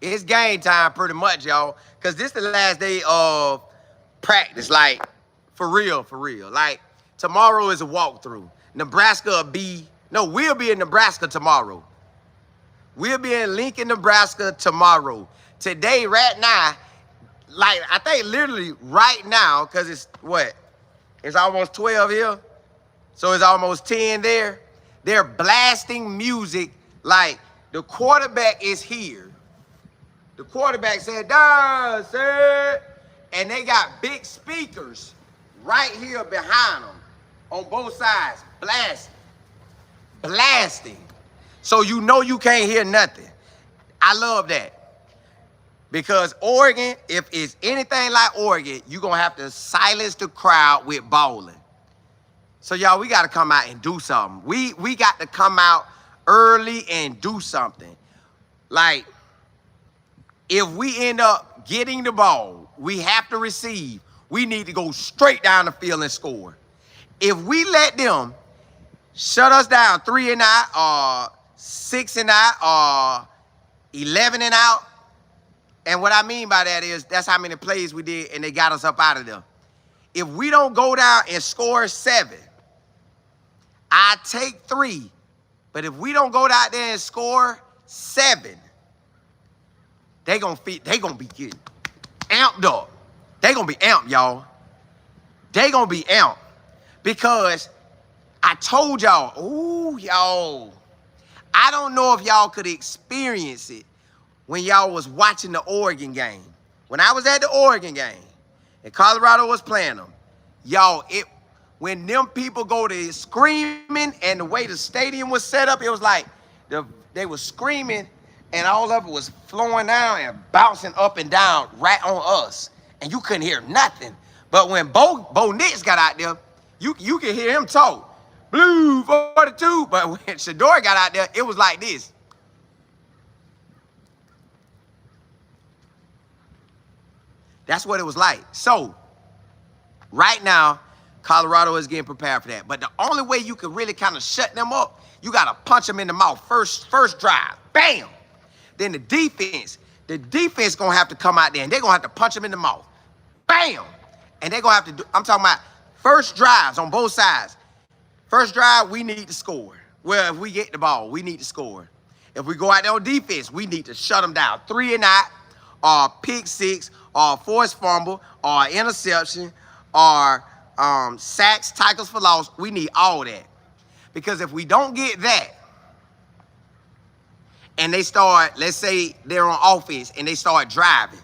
It's game time pretty much, y'all. Because this the last day of practice. Like, for real, for real. Like, tomorrow is a walkthrough. Nebraska will be, no, we'll be in Nebraska tomorrow. We'll be in Lincoln, Nebraska tomorrow. Today, right now, like, I think literally right now, because it's what? It's almost 12 here. So it's almost 10 there. They're blasting music like the quarterback is here. The quarterback said, "Done, sir." And they got big speakers right here behind them on both sides, blasting, blasting. So you know you can't hear nothing. I love that. Because Oregon, if it's anything like Oregon, you're going to have to silence the crowd with bowling. So, y'all, we got to come out and do something. We got to come out early and do something. Like, if we end up getting the ball, we have to receive. We need to go straight down the field and score. If we let them shut us down 3 and out, or 6 and out, or 11 and out, and what I mean by that is that's how many plays we did, and they got us up out of there. If we don't go down and score 7, I take 3. But if we don't go out there and score 7, they gonna be getting amped up. They gonna be amped, y'all. They gonna be amped. Because I told y'all, ooh, y'all, I don't know if y'all could experience it when y'all was watching the Oregon game. When I was at the Oregon game and Colorado was playing them, y'all, when them people go to screaming and the way the stadium was set up, it was like they were screaming and all of it was flowing down and bouncing up and down right on us. And you couldn't hear nothing. But when Bo Nix got out there, you could hear him talk. Blue 42. But when Shador got out there, it was like this. That's what it was like. So, right now, Colorado is getting prepared for that. But the only way you can really kind of shut them up, you got to punch them in the mouth first drive. Bam! Then the defense going to have to come out there, and they're going to have to punch them in the mouth. Bam! And they're going to have to do, I'm talking about first drives on both sides. First drive, we need to score. Well, if we get the ball, we need to score. If we go out there on defense, we need to shut them down. 3 and out, or pick 6, or forced fumble, or interception, or sacks, tackles for loss. We need all that. Because if we don't get that, and they start, let's say they're on offense, and they start driving.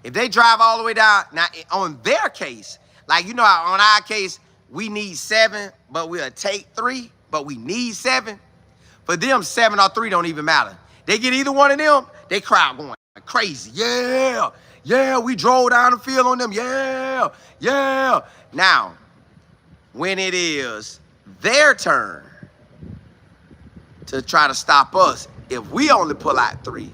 If they drive all the way down, now on their case, like, you know, on our case, we need 7, but we'll take 3, but we need 7. For them, 7 or 3 don't even matter. They get either one of them, they crowd going crazy. Yeah, we drove down the field on them. Yeah. Now, when it is their turn to try to stop us, if we only pull out 3,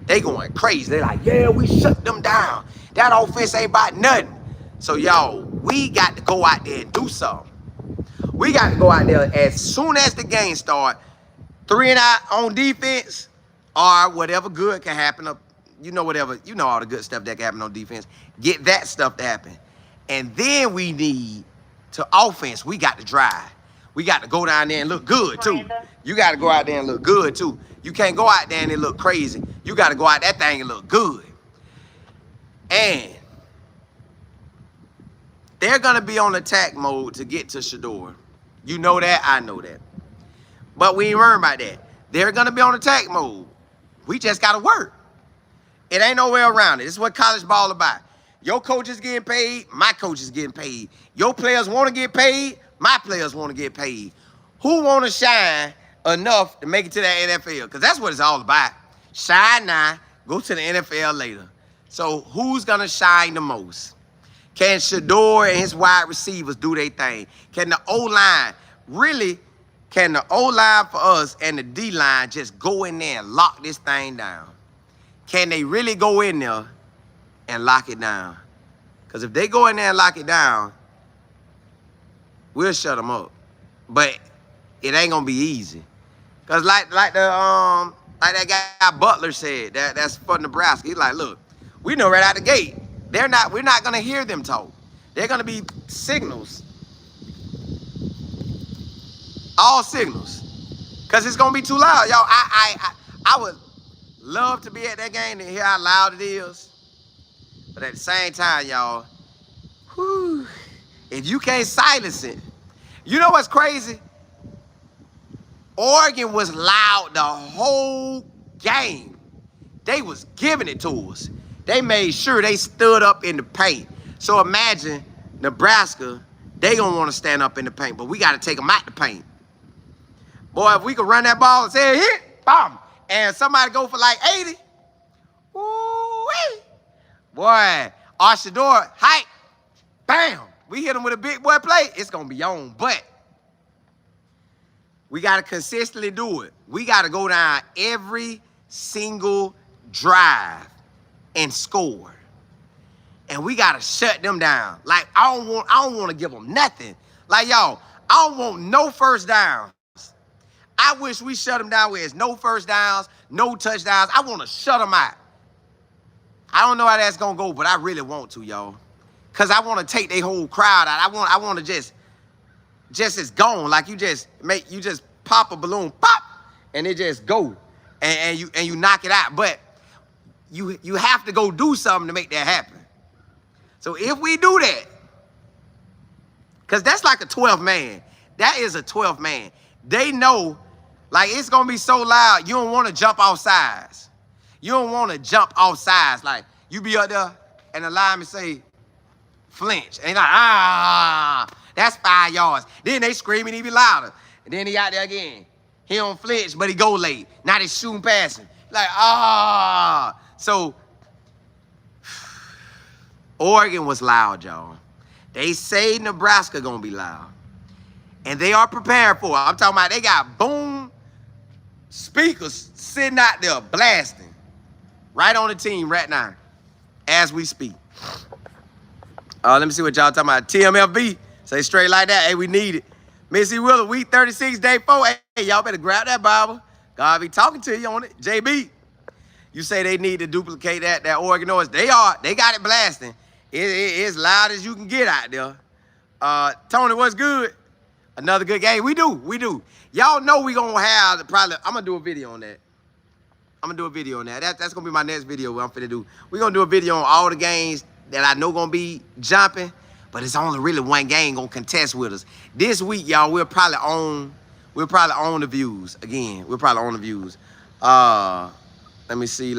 they going crazy. They like, yeah, we shut them down. That offense ain't about nothing. So, y'all, we got to go out there and do something. We got to go out there as soon as the game start, 3 and out on defense, or whatever good can happen. You know, whatever, you know all the good stuff that can happen on defense. Get that stuff to happen. And then we need to offense. We got to drive. We got to go down there and look good, too. You got to go out there and look good, too. You can't go out there and it look crazy. You got to go out that thing and look good. And they're going to be on attack mode to get to Shador. You know that. I know that. But we ain't worried about that. They're going to be on attack mode. We just got to work. It ain't no way around it. This is what college ball about. Your coach is getting paid. My coach is getting paid. Your players want to get paid. My players want to get paid. Who want to shine enough to make it to the NFL? Because that's what it's all about. Shine now. Go to the NFL later. So who's going to shine the most? Can Shador and his wide receivers do their thing? Can the O-line really, can the O-line for us and the D-line just go in there and lock this thing down? Can they really go in there and lock it down? Because if they go in there and lock it down, we'll shut them up. But it ain't going to be easy. Because like Like that guy Butler said, that's for Nebraska. He's like, look, we know right out the gate, we're not gonna hear them talk. They're gonna be signals. All signals. Cause it's gonna be too loud. Y'all, I would love to be at that game and hear how loud it is. But at the same time, y'all, whew, if you can't silence it, you know what's crazy? Oregon was loud the whole game. They was giving it to us. They made sure they stood up in the paint. So imagine Nebraska, they gonna want to stand up in the paint, but we got to take them out the paint. Boy, if we could run that ball and say hit, bam, and somebody go for like 80, woo-wee. Boy, Archador, height, bam. We hit him with a big boy play, it's gonna be on. But we gotta consistently do it. We gotta go down every single drive and score. And we gotta shut them down. Like I don't want to give them nothing. Like y'all, I don't want no first downs. I wish we shut them down where it's no first downs, no touchdowns. I want to shut them out. I don't know how that's gonna go, but I really want to, y'all. Cause I want to take their whole crowd out. I want to just it's gone. Like you just pop a balloon, pop, and it just go. And you knock it out. But you have to go do something to make that happen. So if we do that, because that's like a 12th man. That is a 12th man. They know, like, it's going to be so loud, you don't want to jump off sides. You don't want to jump off sides. Like, you be up there, and the lineman say, flinch. And like, that's 5 yards. Then they screaming even louder. And then he out there again. He don't flinch, but he go late. Now they shooting past him. Like, So, Oregon was loud, y'all. They say Nebraska gonna be loud. And they are prepared for it. I'm talking about they got boom speakers sitting out there blasting right on the team right now as we speak. Let me see what y'all talking about. TMFB, say straight like that. Hey, we need it. Missy Willer, week 36, day 4. Hey, y'all better grab that Bible. God be talking to you on it. JB, you say they need to duplicate that Oregon noise. They got it blasting. It's loud as you can get out there. Tony, what's good? Another good game. We do. Y'all know we gonna have probably, I'm gonna do a video on that. That's gonna be my next video what I'm finna do. We're gonna do a video on all the games that I know gonna be jumping, but it's only really one game gonna contest with us. This week, y'all, we'll probably own the views again. Let me see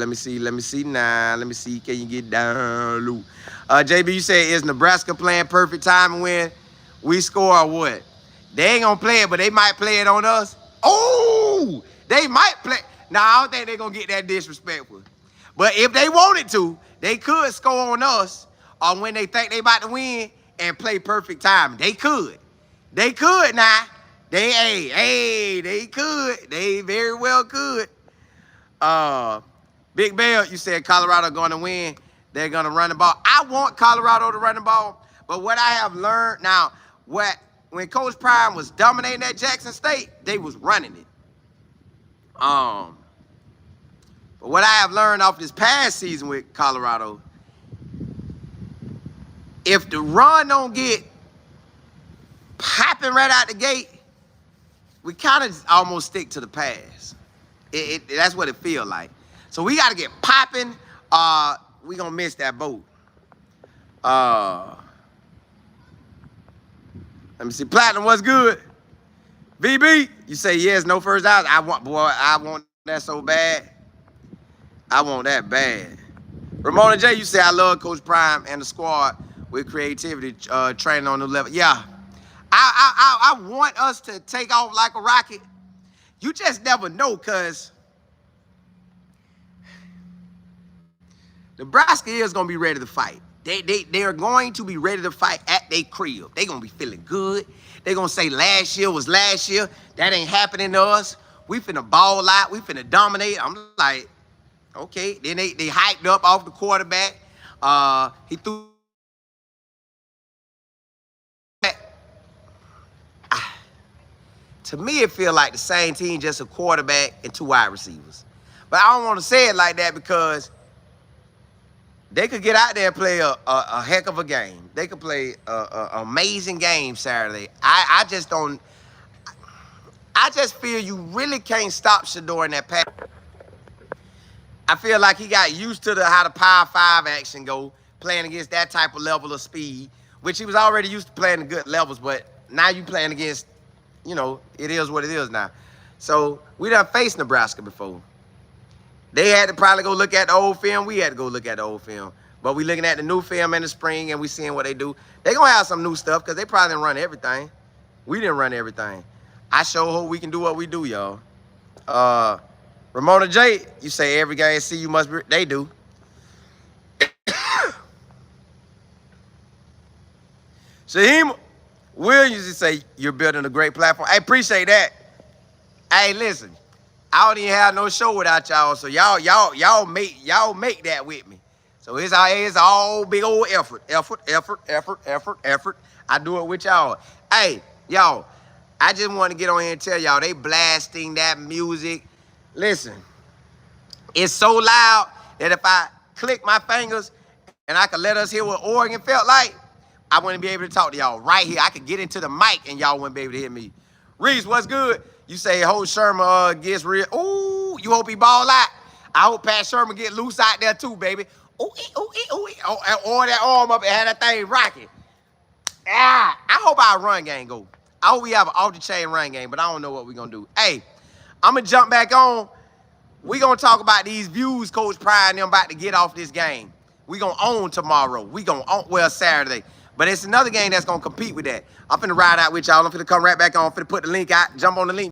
now. Let me see, can you get down low? JB, you say, is Nebraska playing perfect time when we score or what? They ain't gonna play it, but they might play it on us. Oh, they might play. Now, I don't think they're gonna get that disrespectful. But if they wanted to, they could score on us or when they think they about to win and play perfect time. They could. They could now. They could. They very well could. Big Bell, you said Colorado going to win. They're going to run the ball. I want Colorado to run the ball. But what I have learned now, when Coach Prime was dominating at Jackson State, they was running it. But what I have learned off this past season with Colorado, if the run don't get popping right out the gate, we kind of almost stick to the pass. That's what it feels like. So we got to get popping. We going to miss that boat. Let me see. Platinum, what's good? VB, you say yes, no first downs. I want that so bad. I want that bad. Ramona J, you say, I love Coach Prime and the squad with creativity, training on the level. Yeah. I want us to take off like a rocket. You just never know, because Nebraska is going to be ready to fight. They are going to be ready to fight at their crib. They're going to be feeling good. They're going to say last year was last year. That ain't happening to us. We finna ball out. We finna dominate. I'm like, okay. Then they hyped up off the quarterback. He threw. To me, it feel like the same team, just a quarterback and 2 wide receivers. But I don't want to say it like that because they could get out there and play a heck of a game. They could play an amazing game Saturday. I just don't. I just feel you really can't stop Shedeur in that pass. I feel like he got used to how the Power 5 action go, playing against that type of level of speed, which he was already used to playing the good levels, but now you playing against, you know, it is what it is now. So we done faced Nebraska before. They had to probably go look at the old film. We had to go look at the old film. But we looking at the new film in the spring and we seeing what they do. They going to have some new stuff because they probably didn't run everything. We didn't run everything. I sure hope we can do what we do, y'all. Ramona J, you say every game see you must be. They do. Shaheem Williams, you say you're building a great platform. I appreciate that. Hey, listen, I don't even have no show without y'all, so y'all make that with me. So it's all big old effort. I do it with y'all. Hey, y'all, I just want to get on here and tell y'all they blasting that music. Listen, it's so loud that if I click my fingers and I could let us hear what Oregon felt like, I wouldn't be able to talk to y'all right here. I could get into the mic and y'all wouldn't be able to hear me. Reese, what's good? You say, hope Sherman gets real. Ooh, you hope he ball out. I hope Pat Sherman get loose out there too, baby. Ooh, or that arm up and have that thing rocking. Ah, I hope our run game go. I hope we have an off-the-chain run game, but I don't know what we're going to do. Hey, I'm going to jump back on. We're going to talk about these views Coach Pryor and them about to get off this game. We're going to own tomorrow. We're going to own, well, Saturday. But it's another game that's going to compete with that. I'm finna ride out with y'all. I'm finna come right back on. I'm finna put the link out, jump on the link.